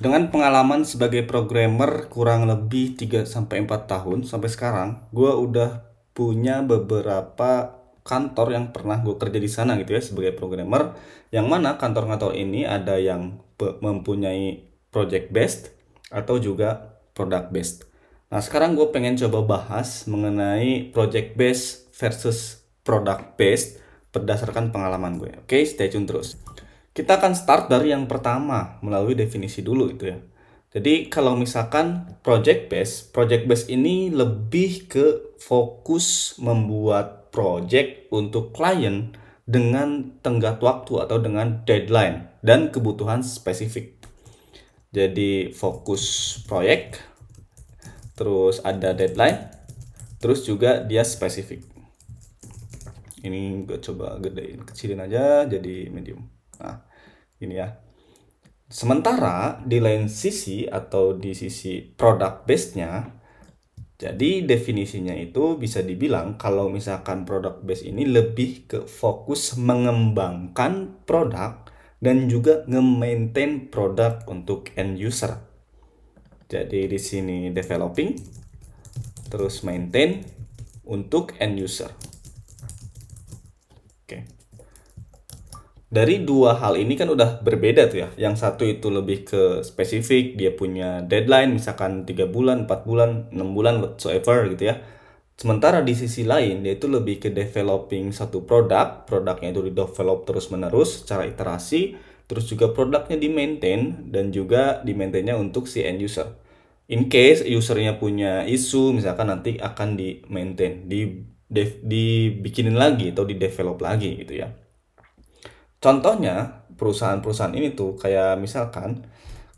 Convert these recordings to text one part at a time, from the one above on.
Dengan pengalaman sebagai programmer kurang lebih 3 sampai 4 tahun sampai sekarang, gue udah punya beberapa kantor yang pernah gue kerja di sana gitu ya sebagai programmer. Yang mana kantor-kantor ini ada yang mempunyai project based atau juga product based. Nah, sekarang gue pengen coba bahas mengenai project based versus product based berdasarkan pengalaman gue. Oke, stay tune terus. Kita akan start dari yang pertama melalui definisi dulu itu ya. Jadi kalau misalkan project based ini lebih ke fokus membuat project untuk klien dengan tenggat waktu atau dengan deadline dan kebutuhan spesifik. Jadi fokus proyek, terus ada deadline, terus juga dia spesifik. Ini gue coba gedein, kecilin aja jadi medium. Nah, ini ya. Sementara di lain sisi atau di sisi product base-nya, jadi definisinya itu bisa dibilang kalau misalkan product base ini lebih ke fokus mengembangkan produk dan juga nge-maintain produk untuk end user. Jadi di sini developing, terus maintain untuk end user. Oke. Dari dua hal ini kan udah berbeda tuh ya. Yang satu itu lebih ke spesifik, dia punya deadline misalkan 3 bulan, 4 bulan, 6 bulan whatsoever gitu ya. Sementara di sisi lain dia itu lebih ke developing satu produknya itu di develop terus-menerus secara iterasi, terus juga produknya di maintain dan juga di maintainnya untuk si end user. In case usernya punya isu misalkan nanti akan di maintain, dibikinin lagi atau di develop lagi gitu ya. Contohnya, perusahaan-perusahaan ini tuh kayak misalkan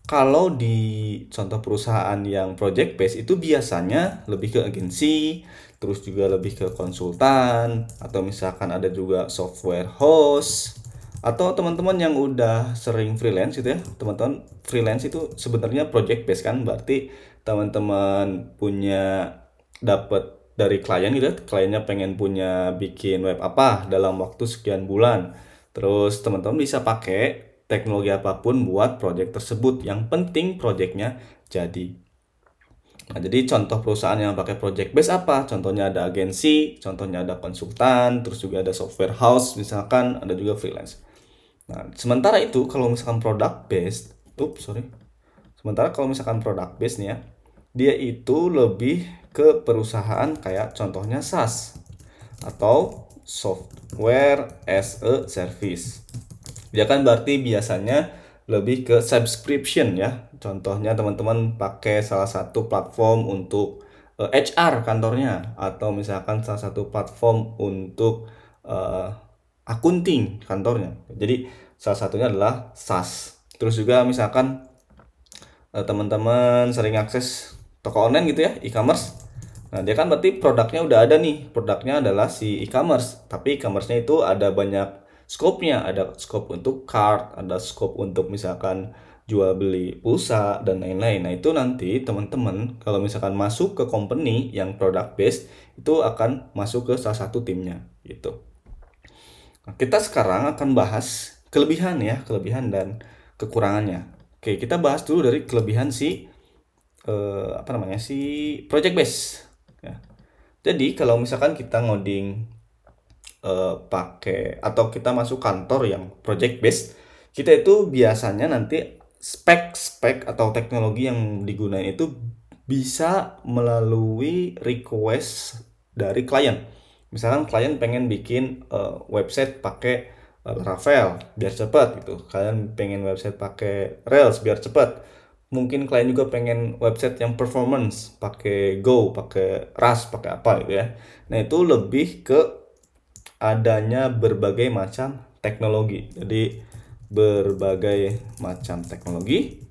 kalau di contoh perusahaan yang project based itu biasanya lebih ke agensi, terus juga lebih ke konsultan, atau misalkan ada juga software host, atau teman-teman yang udah sering freelance gitu ya. Teman-teman freelance itu sebenarnya project based kan, berarti teman-teman punya dapat dari klien gitu ya. Kliennya pengen punya bikin web apa dalam waktu sekian bulan. Terus teman-teman bisa pakai teknologi apapun buat project tersebut. Yang penting projectnya jadi. Nah, jadi contoh perusahaan yang pakai project base apa? Contohnya ada agensi, contohnya ada konsultan, terus juga ada software house, misalkan ada juga freelance. Nah, sementara itu kalau misalkan product based, Sementara kalau misalkan product based nih ya, dia itu lebih ke perusahaan kayak contohnya SaaS atau software as a service. Dia kan berarti biasanya lebih ke subscription ya. Contohnya teman-teman pakai salah satu platform untuk HR kantornya atau misalkan salah satu platform untuk uh, akunting kantornya. Jadi salah satunya adalah SaaS. Terus juga misalkan teman-teman sering akses toko online gitu ya, e-commerce. Nah, dia kan berarti produknya udah ada nih. Produknya adalah si e-commerce. Tapi e-commerce-nya itu ada banyak scope-nya. Ada scope untuk cart, ada scope untuk misalkan jual beli pulsa, dan lain-lain. Nah, itu nanti teman-teman kalau misalkan masuk ke company yang product based, itu akan masuk ke salah satu timnya gitu. Nah, kita sekarang akan bahas kelebihan dan kekurangannya. Oke, kita bahas dulu dari kelebihan si project base ya. Jadi kalau misalkan kita ngoding pakai atau kita masuk kantor yang project base, kita itu biasanya nanti spek-spek atau teknologi yang digunakan itu bisa melalui request dari klien. Misalkan klien pengen bikin website pakai Laravel biar cepat gitu. Kalian pengen website pakai Rails biar cepat. Mungkin klien juga pengen website yang performance pakai Go, pakai Rust, pakai apa gitu ya. Nah, itu lebih ke adanya berbagai macam teknologi. Jadi berbagai macam teknologi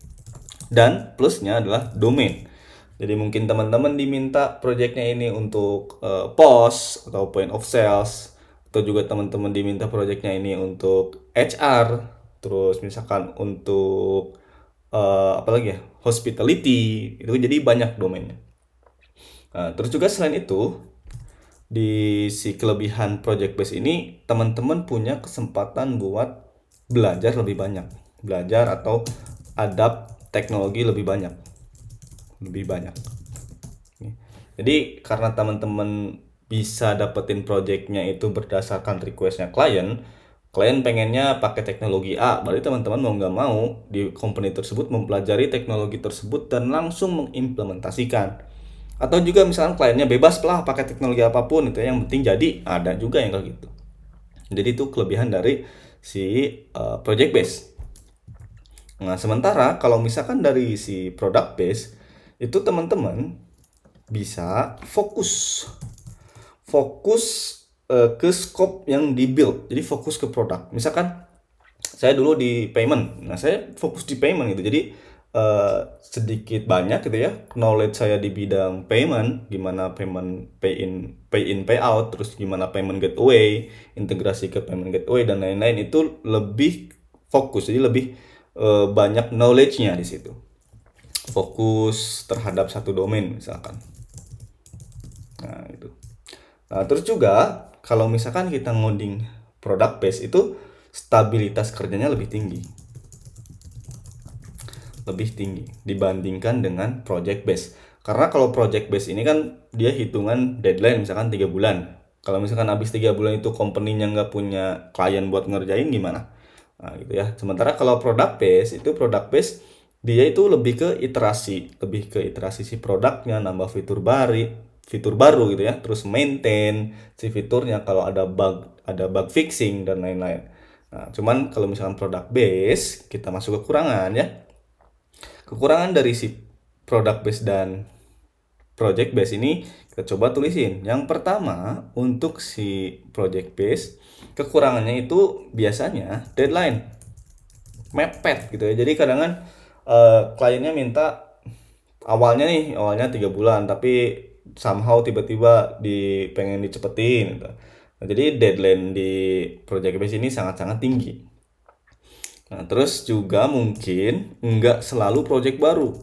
dan plusnya adalah domain. Jadi mungkin teman-teman diminta projectnya ini untuk POS atau point of sales, atau juga teman-teman diminta projectnya ini untuk HR, terus misalkan untuk apa lagi ya, hospitality, itu jadi banyak domainnya. Nah, terus juga selain itu di si kelebihan project base ini teman-teman punya kesempatan buat belajar lebih banyak, belajar atau adapt teknologi lebih banyak. Jadi karena teman-teman bisa dapetin projectnya itu berdasarkan requestnya klien pengennya pakai teknologi A, berarti teman-teman mau nggak mau di company tersebut mempelajari teknologi tersebut dan langsung mengimplementasikan. Atau juga misalkan kliennya bebas lah pakai teknologi apapun itu yang penting jadi, ada juga yang kayak gitu. Jadi itu kelebihan dari si project base. Nah, sementara kalau misalkan dari si product base itu teman-teman bisa fokus ke scope yang di build. Jadi fokus ke produk. Misalkan saya dulu di payment. Nah, saya fokus di payment gitu. Jadi sedikit banyak gitu ya knowledge saya di bidang payment, gimana payment pay in pay out, terus gimana payment gateway, integrasi ke payment gateway dan lain-lain, itu lebih fokus. Jadi lebih banyak knowledge-nya di situ. Fokus terhadap satu domain misalkan. Nah, itu. Nah, terus juga kalau misalkan kita ngoding product base itu stabilitas kerjanya lebih tinggi dibandingkan dengan project base. Karena kalau project base ini kan dia hitungan deadline misalkan 3 bulan. Kalau misalkan habis 3 bulan itu company-nya nggak punya klien buat ngerjain gimana? Nah, gitu ya. Sementara kalau product base dia itu lebih ke iterasi si produknya, nambah fitur baru gitu ya, terus maintain si fiturnya kalau ada bug fixing dan lain-lain. Nah, cuman kalau misalkan product base kita masuk kekurangan ya. Kekurangan dari si product base dan project base ini kita coba tulisin. Yang pertama, untuk si project base kekurangannya itu biasanya deadline mepet gitu ya. Jadi kadang kliennya minta awalnya 3 bulan tapi somehow tiba-tiba pengen dicepetin gitu. Nah, jadi deadline di project base ini sangat-sangat tinggi. Nah, terus juga mungkin nggak selalu project baru.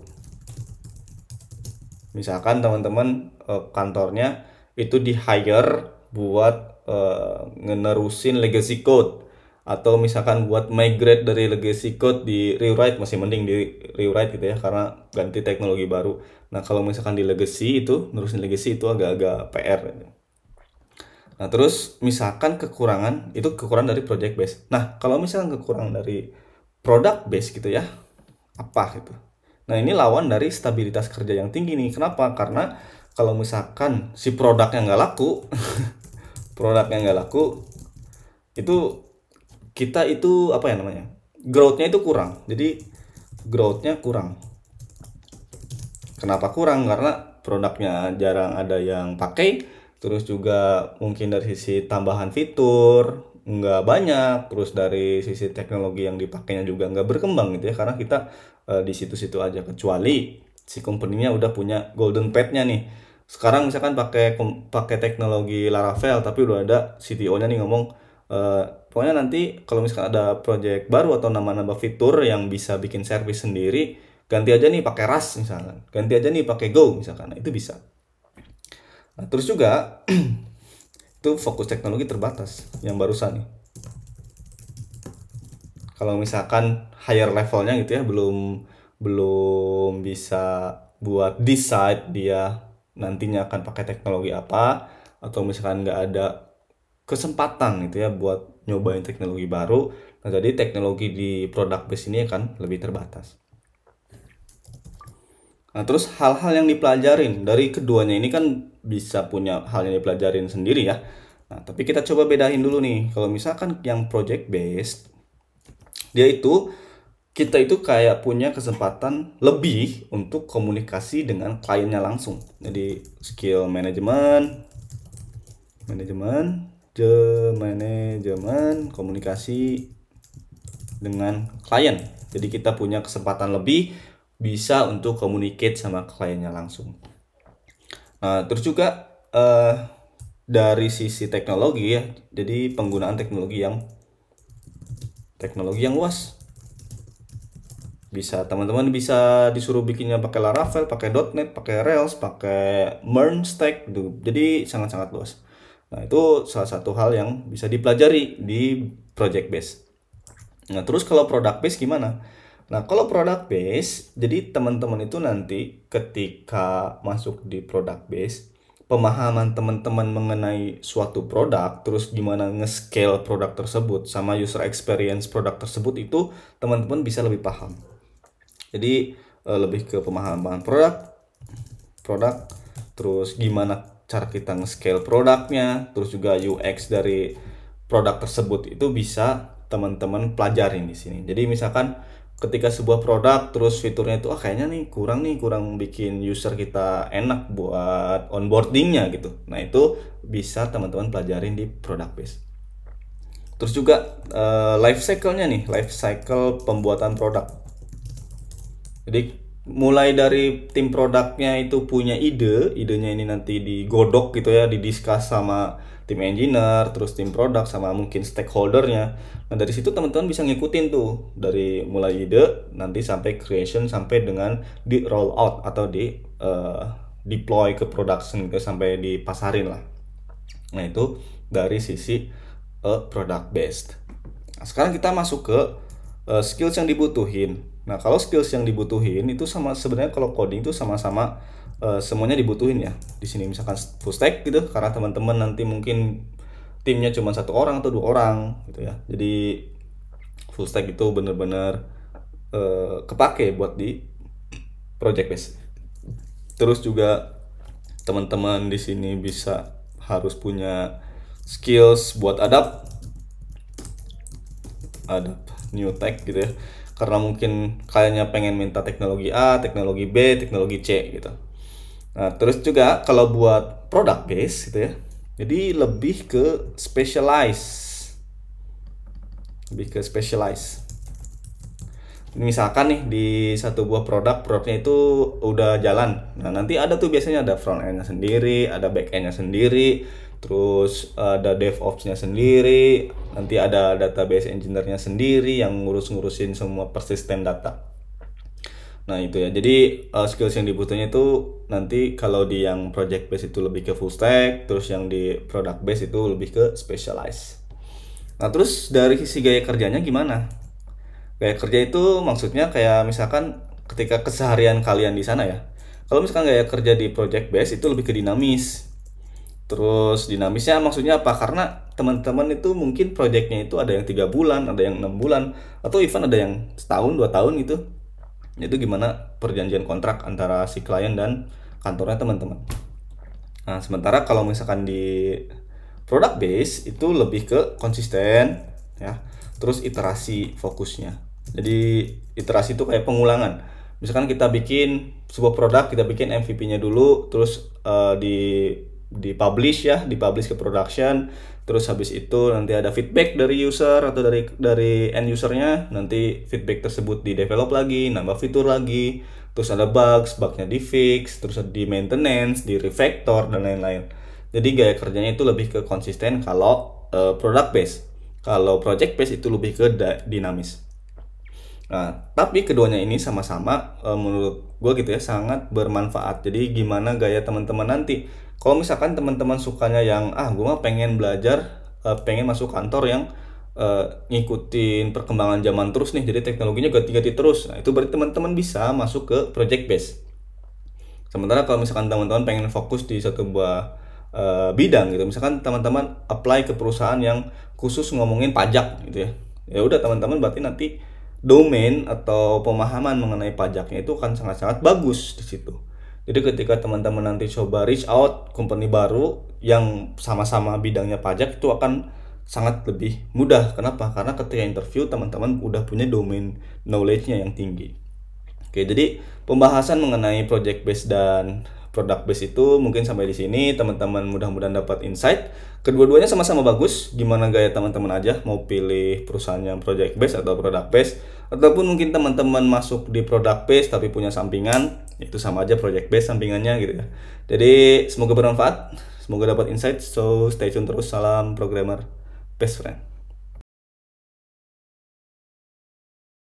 Misalkan teman-teman kantornya itu di hire buat ngenerusin legacy code, atau misalkan buat migrate dari legacy code di rewrite, masih mending di rewrite gitu ya karena ganti teknologi baru. Nah, kalau misalkan di legacy itu nerusin legacy itu agak-agak PR. Nah, terus misalkan kekurangan dari project base. Nah, kalau misalkan kekurangan dari product base gitu ya, apa gitu. Nah, ini lawan dari stabilitas kerja yang tinggi nih. Kenapa? Karena kalau misalkan si produknya nggak laku, itu kita itu apa ya namanya? Growth-nya itu kurang. Jadi growth-nya kurang. Kenapa kurang? Karena produknya jarang ada yang pakai, terus juga mungkin dari sisi tambahan fitur nggak banyak, terus dari sisi teknologi yang dipakainya juga nggak berkembang gitu ya, karena kita di situ-situ aja, kecuali si company-nya udah punya golden path-nya nih. Sekarang misalkan pakai teknologi Laravel, tapi udah ada CTO-nya nih ngomong pokoknya nanti kalau misalkan ada project baru atau nambah fitur yang bisa bikin service sendiri, ganti aja nih pakai Rust misalkan, ganti aja nih pakai Go misalkan. Nah, itu bisa. Nah, terus juga itu fokus teknologi terbatas yang barusan nih. Kalau misalkan higher levelnya gitu ya, belum bisa buat decide dia nantinya akan pakai teknologi apa, atau misalkan nggak ada kesempatan gitu ya buat nyobain teknologi baru. Nah, jadi teknologi di product base ini akan lebih terbatas. Nah, terus hal-hal yang dipelajarin dari keduanya ini kan bisa punya hal yang dipelajarin sendiri ya. Nah, tapi kita coba bedain dulu nih. Kalau misalkan yang project based, kita itu kayak punya kesempatan lebih untuk komunikasi dengan kliennya langsung. Jadi skill manajemen, komunikasi dengan klien. Jadi kita punya kesempatan lebih bisa untuk communicate sama kliennya langsung. Nah, terus juga dari sisi teknologi ya, jadi penggunaan teknologi yang luas. Teman-teman bisa disuruh bikinnya pakai Laravel, pakai .NET, pakai Rails, pakai MERN stack gitu. Jadi sangat-sangat luas. Nah, itu salah satu hal yang bisa dipelajari di project base. Nah, terus kalau product base gimana? Nah, kalau product base, jadi teman-teman itu nanti ketika masuk di product base, pemahaman teman-teman mengenai suatu produk, terus gimana nge-scale produk tersebut, sama user experience produk tersebut itu teman-teman bisa lebih paham. Jadi lebih ke pemahaman produk, terus gimana cara kita nge-scale produknya, terus juga UX dari produk tersebut itu bisa teman-teman pelajarin di sini. Jadi misalkan ketika sebuah produk terus fiturnya itu kayaknya kurang bikin user kita enak buat onboardingnya gitu. Nah, itu bisa teman-teman pelajarin di product base. Terus juga life cycle-nya nih, life cycle pembuatan produk. Jadi mulai dari tim produknya itu punya idenya ini nanti digodok gitu ya, didiskus sama tim engineer, terus tim produk sama mungkin stakeholdernya. Nah, dari situ teman-teman bisa ngikutin tuh dari mulai ide nanti sampai creation sampai dengan di roll out atau di deploy ke production ke sampai dipasarin lah. Nah, itu dari sisi product based. Nah, sekarang kita masuk ke skills yang dibutuhin. Nah, kalau skills yang dibutuhin itu sama sebenarnya kalau coding itu sama-sama semuanya dibutuhin ya. Di sini misalkan full stack gitu karena teman-teman nanti mungkin timnya cuma 1 orang atau 2 orang gitu ya. Jadi full stack itu bener-bener kepake buat di project base. Terus juga teman-teman di sini bisa harus punya skills buat adapt new tech gitu ya, karena mungkin kayaknya pengen minta teknologi A, teknologi B, teknologi C gitu. Nah, terus juga kalau buat product base gitu ya, jadi lebih ke specialize. Misalkan nih di satu buah produknya itu udah jalan. Nah, nanti ada tuh biasanya ada front end-nya sendiri, ada back end-nya sendiri, terus ada DevOps-nya sendiri, nanti ada database engineer-nya sendiri yang ngurusin semua persisten data. Nah, itu ya. Jadi skills yang dibutuhnya itu nanti kalau di yang project base itu lebih ke full stack, terus yang di product base itu lebih ke specialize. Nah, terus dari sisi gaya kerjanya gimana? Gaya kerja itu maksudnya kayak misalkan ketika keseharian kalian di sana ya. Kalau misalkan gaya kerja di project base itu lebih ke dinamis. Terus dinamisnya maksudnya apa? Karena teman-teman itu mungkin projectnya itu ada yang 3 bulan, ada yang 6 bulan, atau even ada yang setahun 2 tahun gitu. Itu gimana perjanjian kontrak antara si klien dan kantornya teman-teman. Nah, sementara kalau misalkan di product base itu lebih ke konsisten ya. Terus iterasi fokusnya. Jadi iterasi itu kayak pengulangan. Misalkan kita bikin sebuah produk, kita bikin MVP-nya dulu, terus di publish ya, dipublish ke production, terus habis itu nanti ada feedback dari user atau dari end usernya, nanti feedback tersebut di develop lagi, nambah fitur lagi, terus ada bugnya di fix, terus di maintenance, di refactor dan lain-lain. Jadi gaya kerjanya itu lebih ke konsisten kalau product base. Kalau project base itu lebih ke dinamis. Nah, tapi keduanya ini sama-sama menurut gue gitu ya sangat bermanfaat. Jadi gimana gaya teman-teman nanti? Kalau misalkan teman-teman sukanya yang gue mah pengen belajar, pengen masuk kantor yang ngikutin perkembangan zaman terus nih. Jadi teknologinya ganti-ganti terus. Nah, itu berarti teman-teman bisa masuk ke project base. Sementara kalau misalkan teman-teman pengen fokus di satu buah bidang gitu, misalkan teman-teman apply ke perusahaan yang khusus ngomongin pajak gitu ya. Ya udah teman-teman berarti nanti domain atau pemahaman mengenai pajaknya itu akan sangat-sangat bagus di situ. Jadi ketika teman-teman nanti coba reach out company baru yang sama-sama bidangnya pajak itu akan sangat lebih mudah. Kenapa? Karena ketika interview teman-teman udah punya domain knowledge-nya yang tinggi. Oke, jadi pembahasan mengenai project base dan product base itu mungkin sampai di sini. Teman-teman mudah-mudahan dapat insight. Kedua-duanya sama-sama bagus. Gimana gaya teman-teman aja mau pilih perusahaan yang project base atau product base, ataupun mungkin teman-teman masuk di product base tapi punya sampingan, itu sama aja project base sampingannya gitu ya. Jadi semoga bermanfaat, semoga dapat insight. So stay tune terus. Salam programmer best friend.